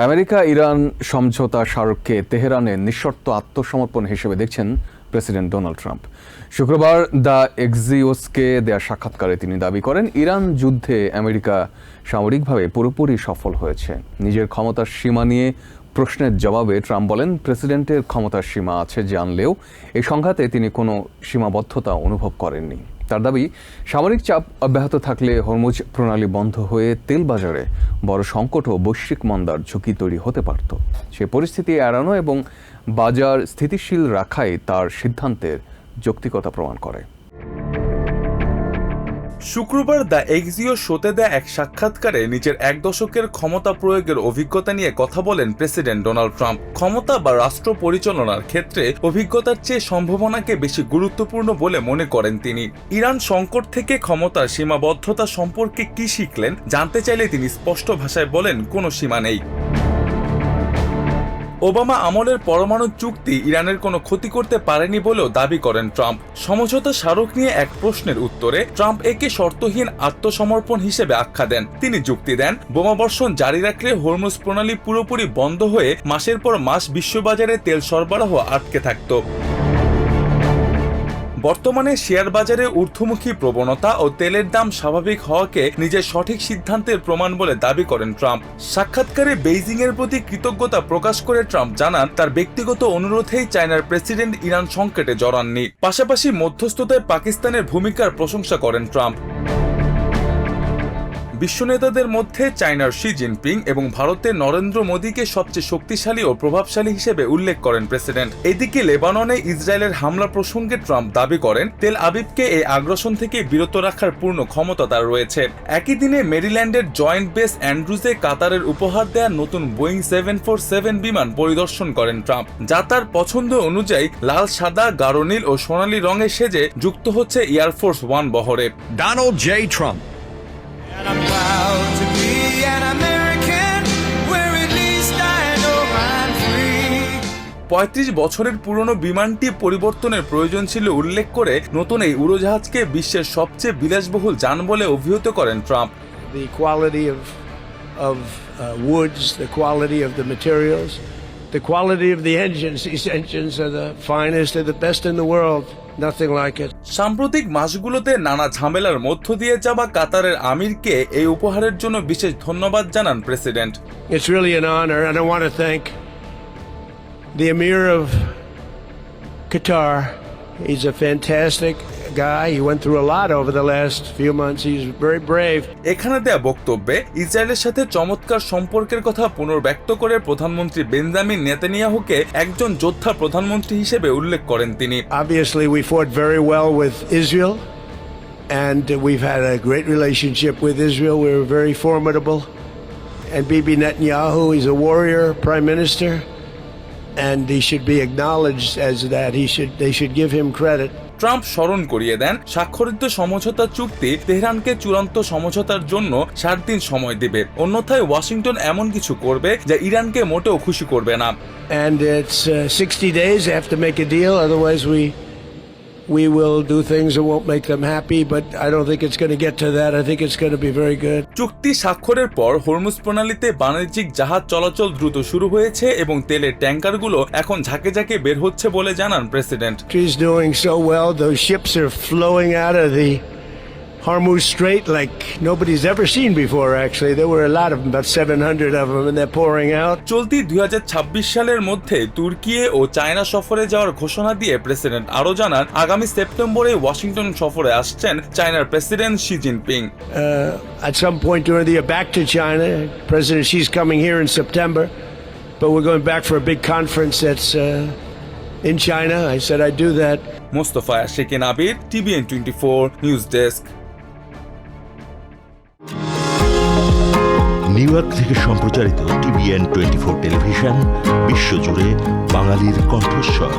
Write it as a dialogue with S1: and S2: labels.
S1: America Iran সমঝোতা স্মারককে তেহরানের নিঃশর্ত আত্মসমর্পণ হিসেবে দেখছেন প্রেসিডেন্ট ডোনাল্ড ট্রাম্প। শুক্রবার দ্য এক্সিওসকে দেয়া সাক্ষাৎকারে তিনি দাবি করেন, ইরান যুদ্ধে আমেরিকা সামরিকভাবে পুরোপুরি সফল হয়েছে। নিজের ক্ষমতার সীমা নিয়ে প্রশ্নের জবাবে ট্রাম্প বলেন, প্রেসিডেন্টের ক্ষমতার সীমা আছে জানলেও এই সংঘাতে তিনি কোনো সীমাবদ্ধতা অনুভব করেননি। তার দাবি, সামরিক চাপ অব্যাহত থাকলে হরমুজ প্রণালী বন্ধ হয়ে তেল বাজারে বড় সংকট ও বৈশ্বিক মন্দার ঝুঁকি তৈরি হতে পারত। সে পরিস্থিতি এড়ানো এবং বাজার স্থিতিশীল রাখাই তার সিদ্ধান্তের যৌক্তিকতা প্রমাণ করে।
S2: শুক্রবার দ্য এক্সিও শোতে দেয়া এক সাক্ষাৎকারে নিজের 1 দশকের ক্ষমতা প্রয়োগের অভিজ্ঞতা নিয়ে কথা বলেন প্রেসিডেন্ট ডোনাল্ড ট্রাম্প। ক্ষমতা বা রাষ্ট্র পরিচালনার ক্ষেত্রে অভিজ্ঞতার চেয়ে সম্ভাবনাকে বেশি গুরুত্বপূর্ণ বলে মনে করেন তিনি। ইরান সংকট থেকে ক্ষমতার সীমাবদ্ধতা সম্পর্কে কি শিখলেন জানতে চাইলে তিনি স্পষ্ট ভাষায় বলেন, কোনো সীমা নেই। ওবামা আমলের পরমাণু চুক্তি ইরানের কোনো ক্ষতি করতে পারেনি বলেও দাবি করেন ট্রাম্প। সমঝোতা স্মারক নিয়ে এক প্রশ্নের উত্তরে ট্রাম্প একে শর্তহীন আত্মসমর্পণ হিসেবে আখ্যা দেন। তিনি যুক্তি দেন, বোমাবর্ষণ জারি রাখলে হরমুজ প্রণালী পুরোপুরি বন্ধ হয়ে মাসের পর মাস বিশ্ববাজারে তেল সরবরাহ আটকে থাকত। বর্তমানে শেয়ার বাজারে ঊর্ধ্বমুখী প্রবণতা ও তেলের দাম স্বাভাবিক হওয়াকে নিজের সঠিক সিদ্ধান্তের প্রমাণ বলে দাবি করেন ট্রাম্প। সাক্ষাৎকারে বেইজিংয়ের প্রতি কৃতজ্ঞতা প্রকাশ করে ট্রাম্প জানান, তার ব্যক্তিগত অনুরোধেই চায়নার প্রেসিডেন্ট ইরান সংকটে জড়াননি। পাশাপাশি মধ্যস্থতায় পাকিস্তানের ভূমিকার প্রশংসা করেন ট্রাম্প। বিশ্ব নেতাদের মধ্যে চায়নার শি জিনপিং এবং ভারতের নরেন্দ্র মোদীকে সবচেয়ে শক্তিশালী ও প্রভাবশালী হিসেবে উল্লেখ করেন প্রেসিডেন্ট। এদিকে লেবাননে ইসরায়েলের হামলা প্রসঙ্গে ট্রাম্প দাবি করেন, তেল আবিবকে এই আগ্রাসন থেকে বিরত রাখার পূর্ণ ক্ষমতা তার রয়েছে। একই দিনে মেরিল্যান্ডের জয়েন্ট বেস অ্যান্ড্রুজে কাতারের উপহার দেয়া নতুন বোয়িং 747 বিমান পরিদর্শন করেন ট্রাম্প, যা তার পছন্দ অনুযায়ী লাল, সাদা, গাঢ় নীল ও সোনালী রঙে সেজে যুক্ত হচ্ছে এয়ারফোর্স 1 বহরে।
S3: Donald J. Trump.
S4: And I'm proud to be an American, where at least I know I'm free.
S2: 35 বছরের পুরনো বিমানটি পরিবর্তনের প্রয়োজন ছিল উল্লেখ করে নতুন এই উড়োজাহাজকে বিশ্বের সবচেয়ে বিলাসবহুল যান বলে অভিহিত করেন Trump.
S5: The quality of woods, the quality of the materials, the quality of the engines. These engines are the finest, they're the best in the world. Nothing like it.
S2: সাম্প্রতিক মাসগুলোতে নানা ঝামেলার মধ্য দিয়ে যাওয়া কাতারের আমিরকে এই উপহারের জন্য বিশেষ ধন্যবাদ জানান president.
S5: It's really an honor, and I want to thank the Emir of Qatar. He's a fantastic guy. He went through a lot over the last few months. He's very brave.
S2: এখানে দেয়া বক্তব্যে ইসরায়েলের সাথে চমৎকার সম্পর্কের কথা পুনর্ব্যক্ত করে প্রধানমন্ত্রী বেঞ্জামিন নেতানিয়াহুকে একজন যোদ্ধা প্রধানমন্ত্রী হিসেবে উল্লেখ করেন তিনি।
S5: Obviously, we fought very well with Israel, and we've had a great relationship with Israel. We were very formidable. And Bibi Netanyahu, he's a warrior prime minister, and he should be acknowledged as that. They should give him credit.
S2: Trump স্মরণ করিয়ে দেন, স্বাক্ষরিত সমঝোতা চুক্তি তেহরানকে চূড়ান্ত সমঝোতার জন্য 7 দিন সময় দেবে, অন্যথায় ওয়াশিংটন এমন কিছু করবে যা ইরানকে মোটেও খুশি করবে না।
S5: And it's 60 days. They have to make a deal, otherwise we will do things that won't make them happy, but I don't think it's going to get to that. I think it's going to be very good.
S2: চুক্তি স্বাক্ষরের পর Hormuz প্রণালীতে বাণিজ্যিক জাহাজ চলাচল দ্রুত শুরু হয়েছে এবং তেলের ট্যাঙ্কারগুলো এখন ঝাঁকে ঝাঁকে বের হচ্ছে বলে জানান president.
S5: She's doing so well. Those ships are flowing out of the Hormuz Strait like nobody's ever seen before, actually. There were a lot of them, about 700 of them, and they're pouring out.
S2: চলতি 2026 সালের মধ্যে তুর্কি ও China সফরে যাওয়ার ঘোষণা দিয়ে president আরও জানান, আগামী সেপ্টেম্বরে ওয়াশিংটন সফরে আসছেন চায়নার president Xi Jinping.
S5: At some point during the year, back to China. President Xi's coming here in September, but we're going back for a big conference that's in China. I said I'd do that.
S2: Mostafa Shekin Abir, TVN 24 news desk.
S6: New York থেকে সম্প্রচারিত TVN 24 television বিশ্বজুড়ে বাঙালির কণ্ঠস্বর।